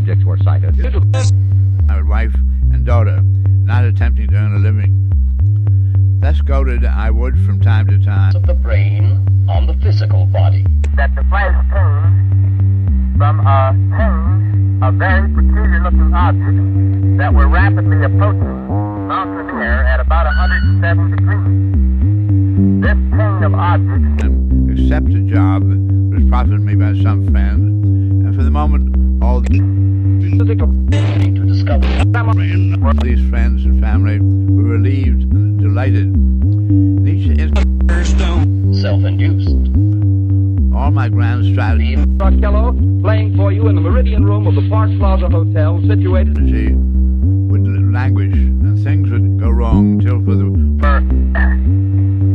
objects were sighted. My wife and daughter, not attempting to earn a living. Thus goaded, I would from time to time of the brain on the physical body. That the flash came from a very peculiar-looking object that were rapidly approaching mountain air at about 107 degrees. This chain of objects accept a job that was proffered me by some friend, and for the moment, all to discover these friends and family were relieved and delighted. In each instance, self-induced. all my grand strategy Costello, playing for you in the Meridian Room of the Park Plaza Hotel, situated would languish, and things would go wrong till for the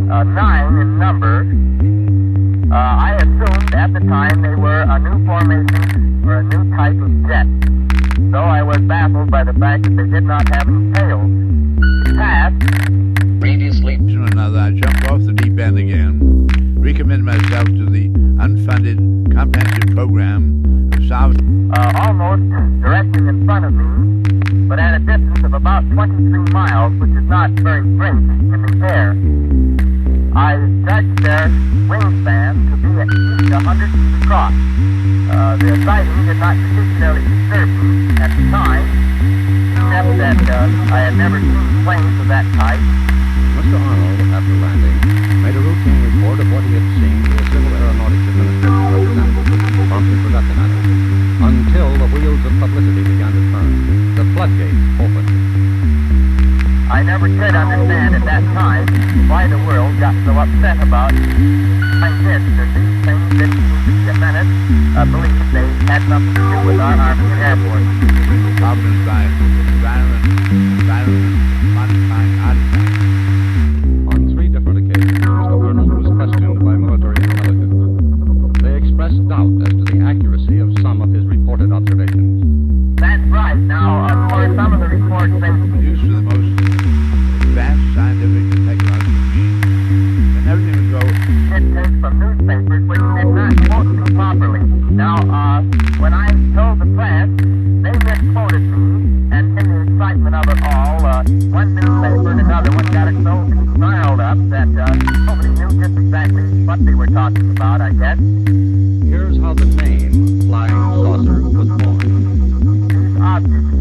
9 in number. I assumed at the time they were a new formation or a new type of jet, though I was baffled by the fact that they did not have any tails. Past, Previously, to another, I jumped off the deep end again, recommit myself to the unfunded comprehensive program of salvation. almost directly in front of me, but at a distance of about 23 miles, which is not very great in the air. I judged their wingspan to be at least 100 feet across. The sighting did not particularly disturb me at the time, except that I had never seen planes of that type. Mr. Arnold, after landing, made a routine report of what he had seen to a Civil Aeronautics Administration representative, promptly forgot the matter, until the wheels of publicity began to turn. The floodgates opened. I never could understand at that time why the world got so upset about like this, that these things didn't seem to be a menace. I believe they had something to do with our Army and Air Force. Problems by environment, modifying artifacts. On 3 different occasions, Mr. Arnold was questioned by military intelligence. They expressed doubt as to the accuracy of some of his reported observations. That's right. Now, of course, some of the reports they Used for the most advanced scientific and technological means, and everything would go did take from newspapers which did not quote me properly. Now, when I told the press, they misquoted me, and in the excitement of it all, one newspaper and another one got it so snarled up that nobody knew just exactly what they were talking about, I guess. Here's how the name Flying Saucer was born. These objects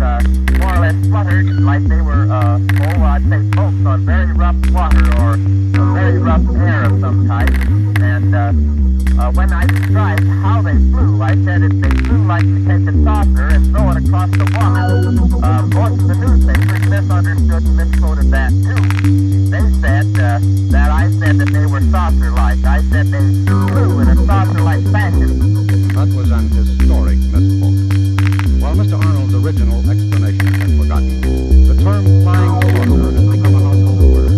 more or less fluttered like they were, I'd say boats on very rough water or a very rough air of some type. And when I described how they flew, I said if they flew like you take a saucer and throw it across the water. Most of the newspapers misunderstood and misquoted that too. They said that I said that they were saucer-like. I said they flew in a saucer-like fashion. That was an historic misquote. While Mr. Arnold's original explanation has been forgotten, the term flying saucer has become a household word.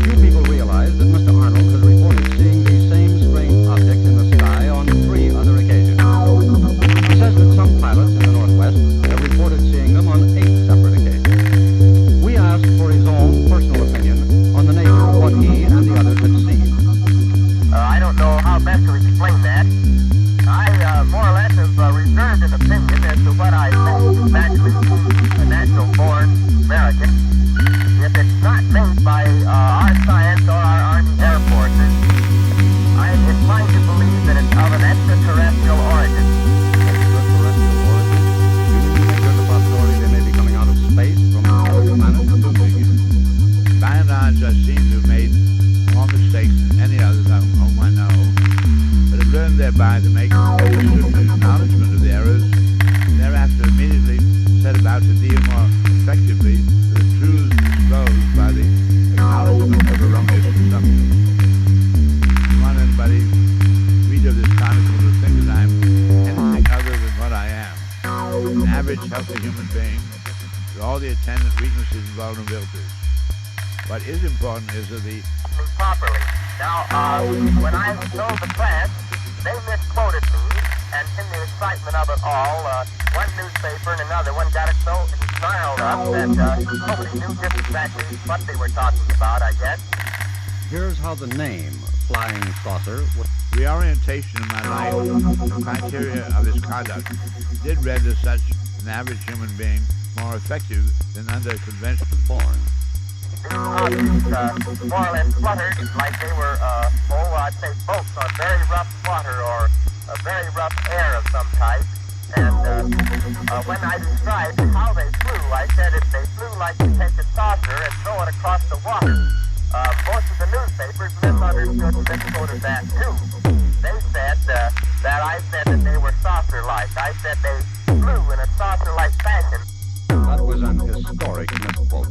Few people realize that Mr. Arnold has reported seeing these same strange objects in the sky on 3 other occasions. He says that some pilots in the Northwest have reported seeing them on 8 separate occasions. We asked for his own personal opinion on the nature of what he and the others had seen. I don't know how best to explain that. I more or less have reserved an opinion as to what I think is actually a natural-born American. If it's not made by our science or our Army Air Forces, I'm inclined to believe that it's of an extraterrestrial origin. Extraterrestrial origin? You think there's a possibility they may be coming out of space from other planets? by and large, I seem to have made more mistakes than any others whom I know, but have learned thereby to make acknowledgement of the errors, and thereafter immediately set about to deal more effectively with the truths disclosed by the acknowledgement of erroneous assumptions. I don't want anybody, reader of this chronicle, to think that I'm anything other than what I am, an average, healthy human being with all the attendant weaknesses and vulnerabilities. What is important is that the Properly. Now, when I told the press, they misquoted me, and in the excitement of it all, one newspaper and another one got it so snarled up that nobody knew just exactly what they were talking about, I guess. Here's how the name Flying Saucer was. reorientation in my life, the criteria of his conduct, did render such an average human being more effective than under conventional form. Objects more or less fluttered like they were, I'd say boats on very rough water or a very rough air of some type. And when I described how they flew, I said they flew like you take a saucer and throw it across the water. Most of the newspapers misunderstood and misquoted that too. They said that I said that they were saucer-like. I said they flew in a saucer-like fashion. That was an historic misquote.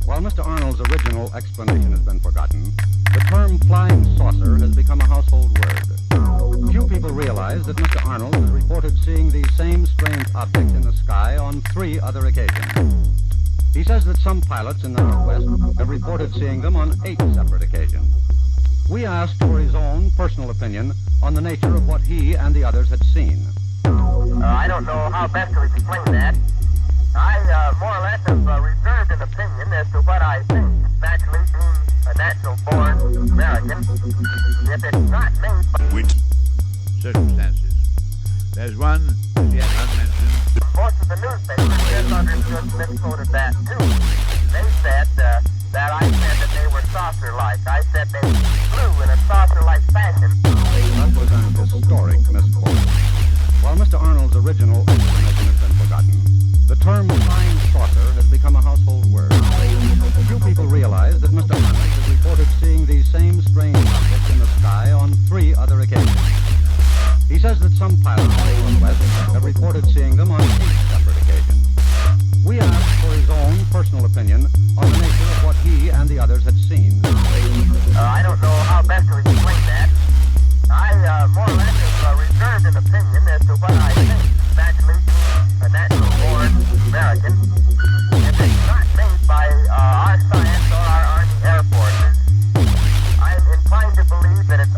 While Mr. Arnold's original explanation has been forgotten, the term flying saucer has become a household word. Few people realize that Mr. Arnold has reported seeing these same strange objects in the sky on 3 other occasions. He says that some pilots in the Northwest have reported seeing them on 8 separate occasions. We asked for his own personal opinion on the nature of what he and the others had seen. I don't know how best to explain that. I more or less have reserved an opinion as to what I think. Naturally, being a natural-born American, if it's not made by Circumstances. There's one as yet unmentioned. most of the newspapers misunderstood and misquoted that too. They said that I said that they were saucer-like. I said they flew in a saucer-like fashion. That was an historic misquote. While Mr. Arnold's original explanation has been forgotten, the term flying saucer has become a household word. Few people realize that Mr. Arnold has reported seeing these same strange objects in the sky on 3 other occasions. He says that some pilots in the Northwest have reported seeing them on 8 separate occasions. We asked for his own personal opinion on the nature of what he and the others had seen. I don't know how best to explain that. I more or less have reserved an opinion as to what I think. Naturally, being a natural-born American, if it's not made by our science or our Army Air Forces, I'm inclined to believe that it's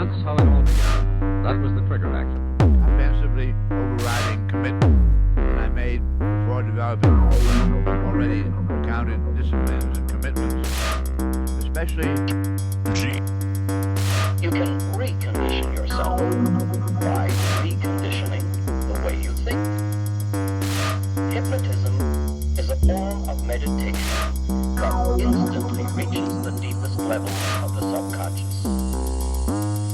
that's how it all began. That was the trigger action. Offensively overriding commitment that I made before developing already counted disciplines and commitments, especially You can recondition yourself by reconditioning the way you think. Hypnotism is a form of meditation that instantly reaches the deepest levels of the subconscious.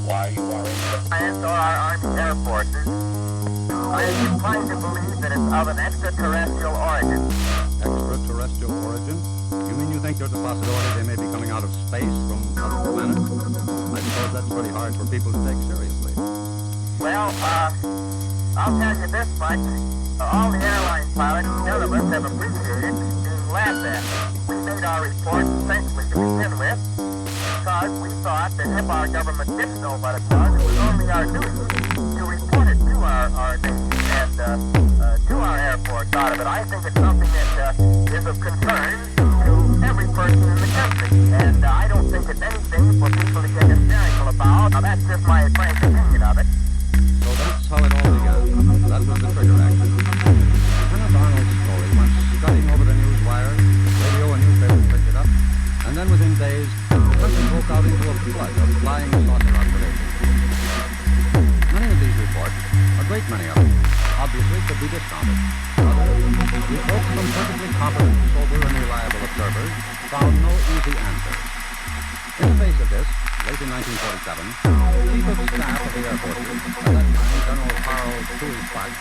While you are in the science or our Army Air Forces, I am inclined to believe that it's of an extraterrestrial origin. Extraterrestrial origin? You mean you think there's a possibility they may be coming out of space from other planets? I suppose that's pretty hard for people to take seriously. Well, I'll tell you this much. All the airline pilots, none of us have appreciated being laughed at. We made our report essentially to begin with because we thought that if our government didn't know what it was only our duty to report it to our nation and to our Air Force out of it. I think it's something that is of concern to every person in the country, and I don't think it's anything for people to get hysterical about. Now, that's just my frank opinion of it. So that's how it all began. That was the trigger action. Lieutenant Arnold's story went scudding over the news wires, radio and newspapers picked it up, and then within days, the country broke out into a flood of flying saucer observations. Many of these reports, a great many of them, obviously could be discounted. Others, reports from perfectly competent, sober, and reliable observers, found no easy answer. In the face of this, late in 1947, Chief of Staff of the Air Forces, at that time General Carl Black,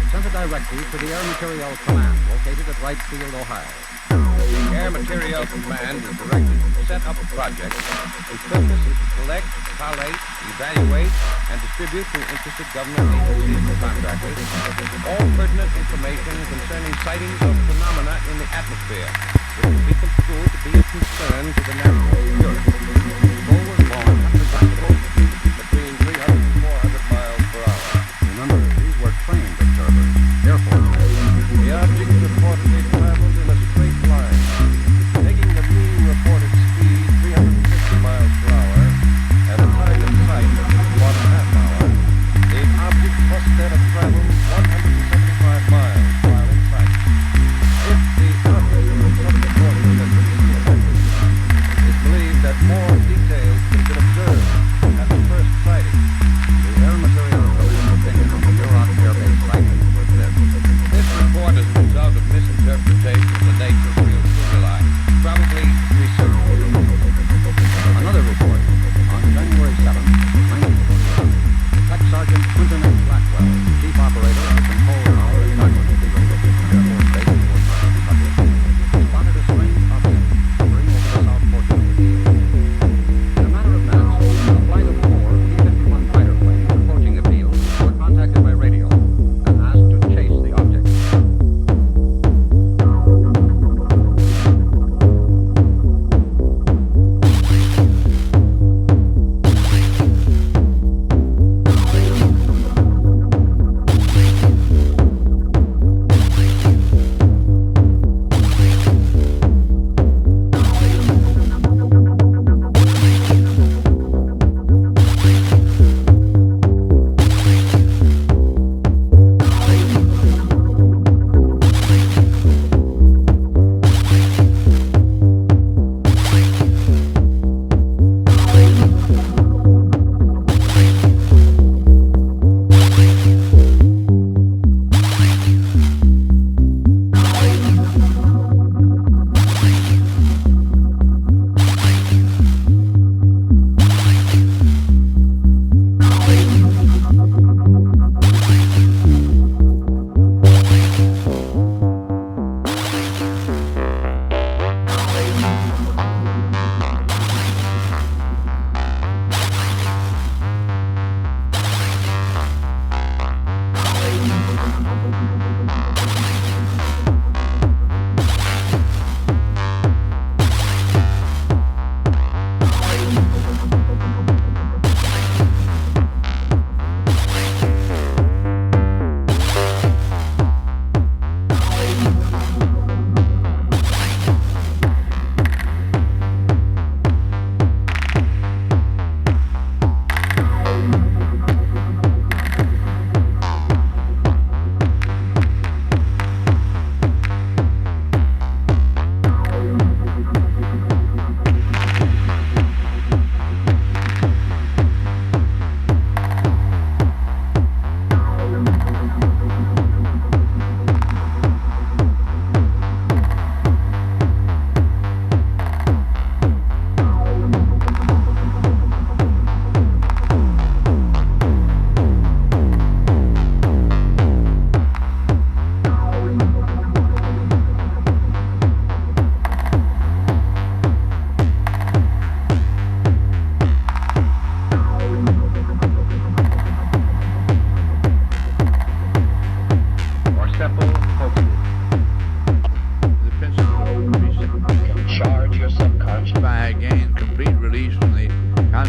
sent a directive to the Air Materiel Command, located at Wright Field, Ohio. The Air Materiel Command is directed to set up a project whose purpose is to collect, collate, evaluate, and distribute to interested government agencies and contractors all pertinent information concerning sightings of phenomena in the atmosphere, which will be construed to be of concern to the national security. Bull was born unprotectable. Between 300 and 400 miles per hour. Remember, these were trained observers, Air Force men. The object reportedly traveled in a straight line, taking the mean reported speed 350 miles per hour and a time of sight of 1.5 hours. The object must then have traveled 175 miles while in sight. If the object was subsequently that it's believed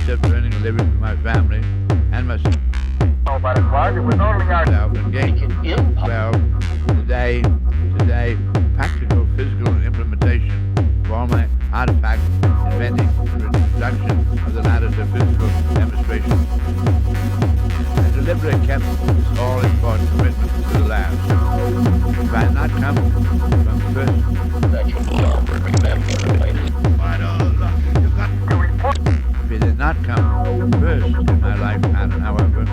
except for earning a living for my family and myself. Oh, but it was only our... And gain. Well, today, practical physical implementation of all my artifacts, inventing the introduction of the latter to physical demonstration, and deliberate kept this all-important commitment to the last. If I had not come from the first, That you never remember later. why no, you got. If it had not come first in my life pattern, however,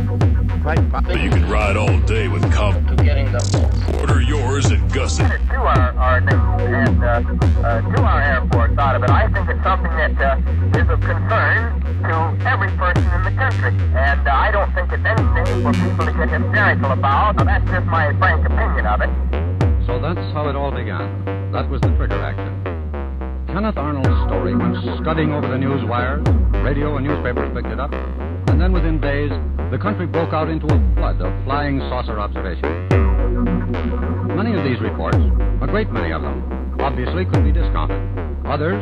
quite possibly. You can ride all day with To getting them both. Order yours at Gusset. To our nation and to our Air Force out of it. I think it's something that is of concern to every person in the country. And I don't think it's anything for people to get hysterical about. Now, that's just my frank opinion of it. So that's how it all began. That was the trigger action. Kenneth Arnold's story went scudding over the news wires. Radio and newspapers picked it up. And then within days, the country broke out into a flood of flying saucer observations. Many of these reports, a great many of them, obviously could be discounted. Others,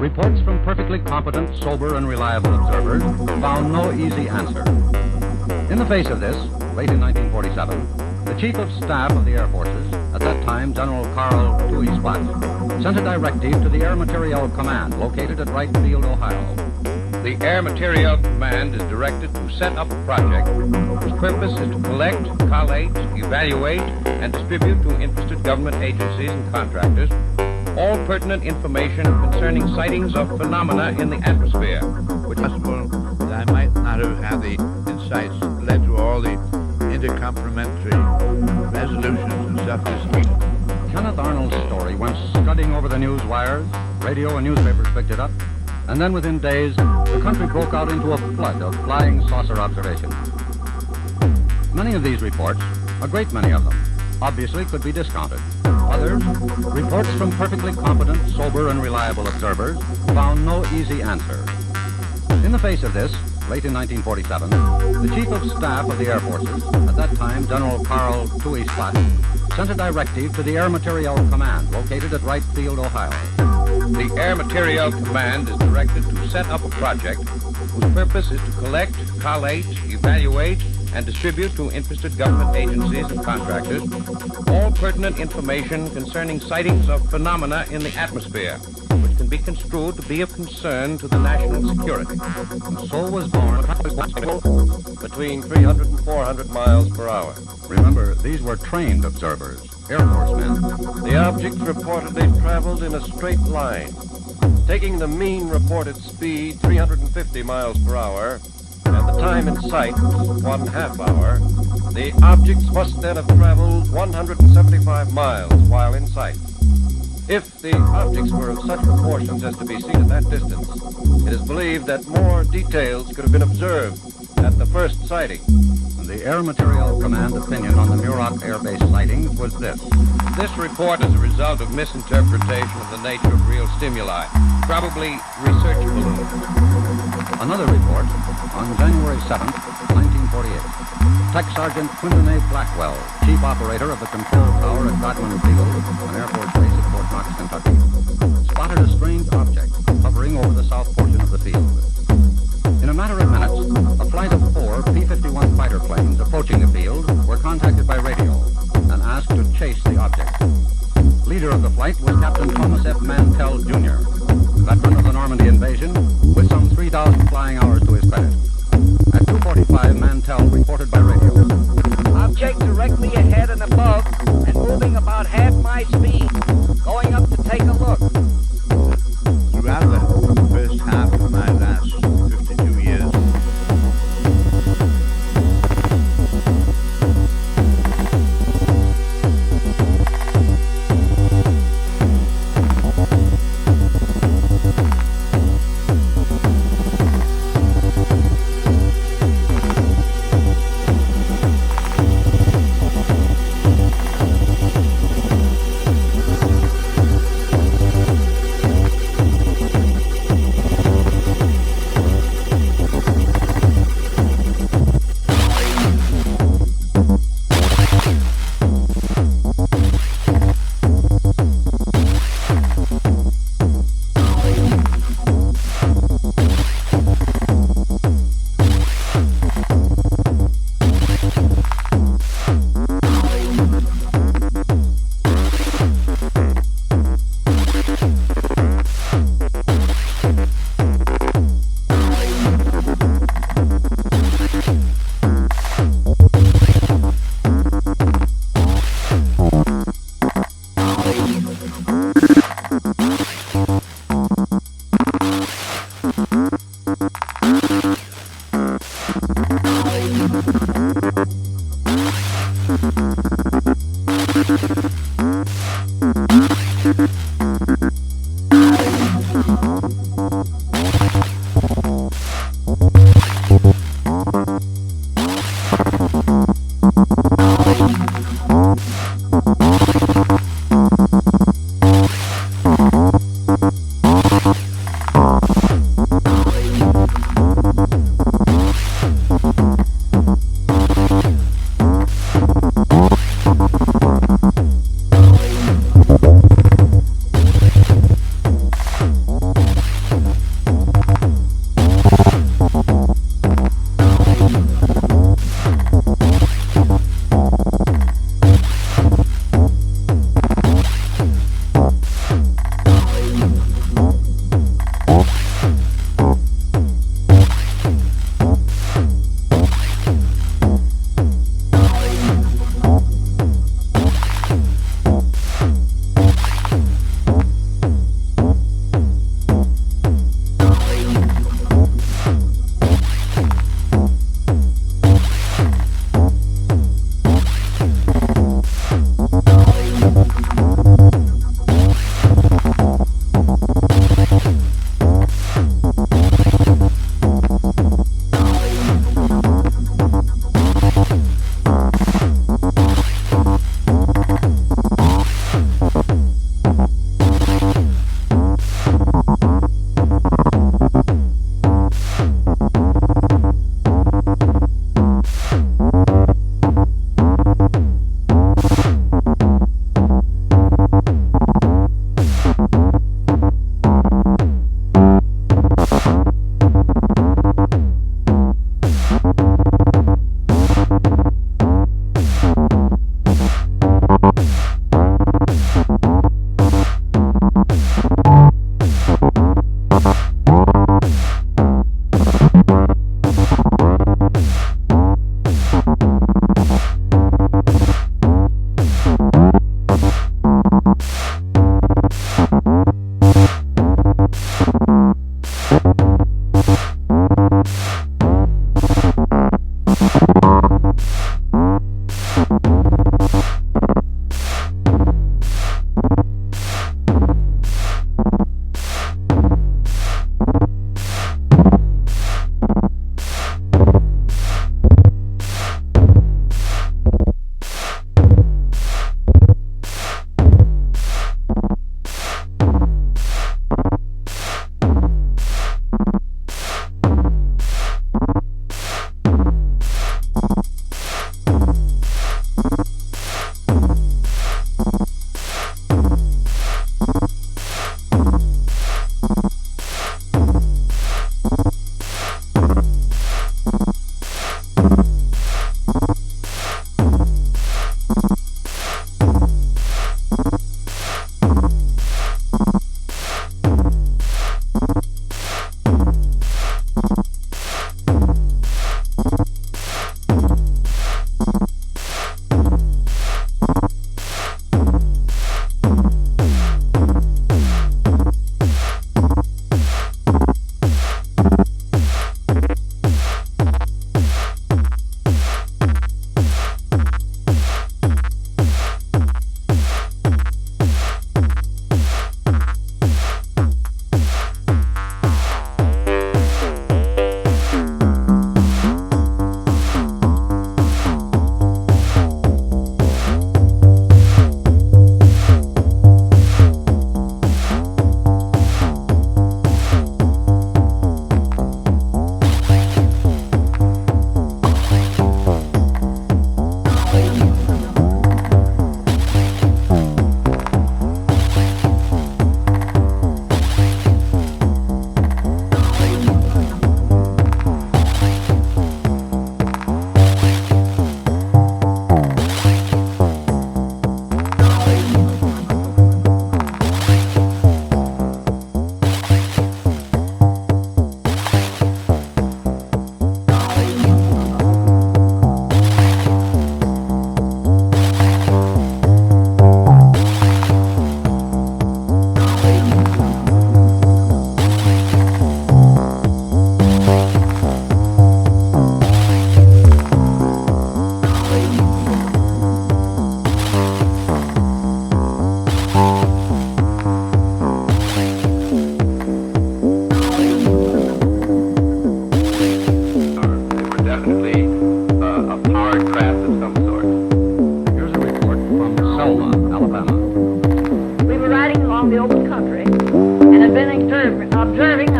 reports from perfectly competent, sober, and reliable observers, found no easy answer. In the face of this, late in 1947, the Chief of Staff of the Air Forces, at that time General Carl Dewey Spatz, sent a directive to the Air Materiel Command, located at Wright Field, Ohio. The Air Materiel Command is directed to set up a project whose purpose is to collect, collate, evaluate, and distribute to interested government agencies and contractors all pertinent information concerning sightings of phenomena in the atmosphere, which is possible that I might not have had the insights that led to all the intercomplementary resolutions and stuff this week. Kenneth Arnold's story went scudding over the news wires. Radio and newspapers picked it up. And then within days, the country broke out into a flood of flying saucer observations. Many of these reports, a great many of them, obviously could be discounted. Others, reports from perfectly competent, sober, and reliable observers, found no easy answer. In the face of this, late in 1947, the Chief of Staff of the Air Forces, at that time General Carl Dewey Spatz, sent a directive to the Air Materiel Command, located at Wright Field, Ohio. The Air Materiel Command is directed to set up a project whose purpose is to collect, collate, evaluate, and distribute to interested government agencies and contractors all pertinent information concerning sightings of phenomena in the atmosphere, which can be construed to be of concern to the national security. And so was born Between 300 and 400 miles per hour. Remember, these were trained observers, Air Force men. The objects reportedly traveled in a straight line, taking the mean reported speed 350 miles per hour, and the time in sight 1/2 hour. The objects must then have traveled 175 miles while in sight. If the objects were of such proportions as to be seen at that distance, it is believed that more details could have been observed at the first sighting. The Air Materiel Command opinion on the Muroc Air Base sightings was this. This report is a result of misinterpretation of the nature of real stimuli, probably research balloons. Another report on January 7th, 1948. Tech Sergeant Quinton A. Blackwell, chief operator of the control tower at Godman Field, an Air Force base at Fort Knox, Kentucky, spotted a strange object hovering over the south portion of the field. In a matter of minutes, a flight of 4 P-51 fighter planes approaching the field were contacted by radio and asked to chase the object. Leader of the flight was Captain Thomas F. Mantell, Jr., veteran of the Normandy invasion, with some 3,000 flying hours to his credit. At 2:45, Mantell reported by radio. Object directly ahead and above and moving about half my speed. Going up to take a look. Throughout the first half of my last 52 years,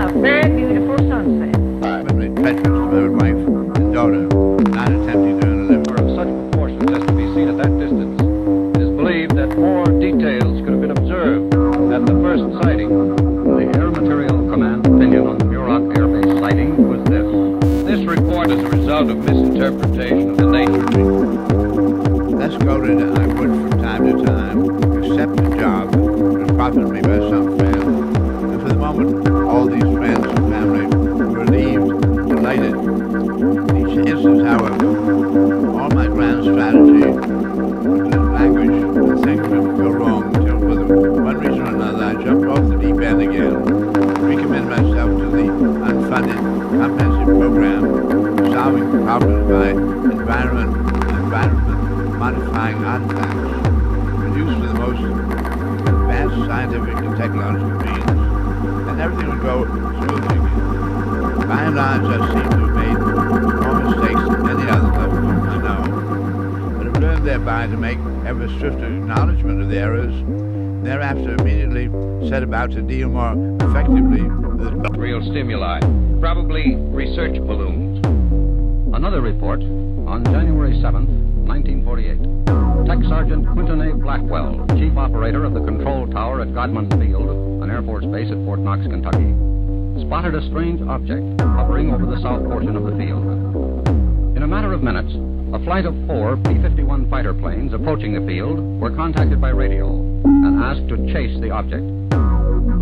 a very beautiful sunset. Extremely treacherous to my wife and daughter, not attempting to earn a living. Of such proportions as to be seen at that distance, it is believed that more details could have been observed at the first sighting. The Air Material Command opinion on the Muroc Air Base sighting was this. This report is a result of misinterpretation of the nature of it. Less quoted I would from time to time accept a job that was proffered me by some friend, and for the moment all these friends and family were relieved, delighted. In each instance, however, all my grand strategy was to languish and things would go wrong until for one reason or another I jumped off the deep end again, recommend myself to the unfunded comprehensive program solving problems by environment modifying artifacts produced with the most advanced scientific and technological means, and everything would go smoothly again. By and large, I seem to have made more mistakes than any others of whom I know, but have learned thereby to make ever swifter acknowledgement of the errors, and thereafter immediately set about to deal more effectively with Real stimuli, probably research balloons. Another report on January 7th, 1948. Tech Sergeant Quinton A. Blackwell, chief operator of the control tower at Godman Field, an Air Force base at Fort Knox, Kentucky, spotted a strange object hovering over the south portion of the field. In a matter of minutes, a flight of 4 P-51 fighter planes approaching the field were contacted by radio and asked to chase the object.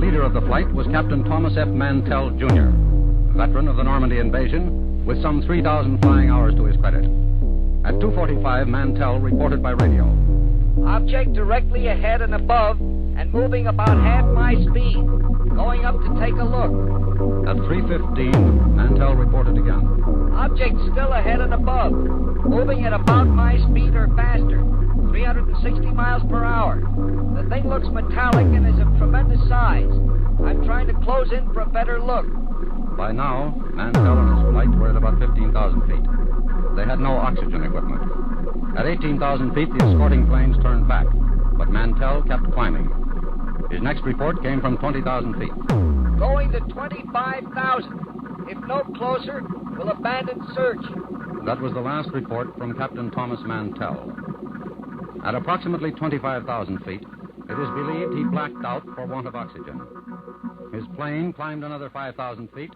Leader of the flight was Captain Thomas F. Mantell, Jr., veteran of the Normandy invasion, with some 3,000 flying hours to his credit. At 2:45, Mantell reported by radio. Object directly ahead and above and moving about half my speed. Going up to take a look. At 3:15, Mantell reported again. Object still ahead and above. Moving at about my speed or faster. 360 miles per hour. The thing looks metallic and is of tremendous size. I'm trying to close in for a better look. By now, Mantell and his flight were at about 15,000 feet. They had no oxygen equipment. At 18,000 feet, the escorting planes turned back, but Mantell kept climbing. His next report came from 20,000 feet. Going to 25,000. If no closer, we'll abandon search. That was the last report from Captain Thomas Mantell. At approximately 25,000 feet, it is believed he blacked out for want of oxygen. His plane climbed another 5,000 feet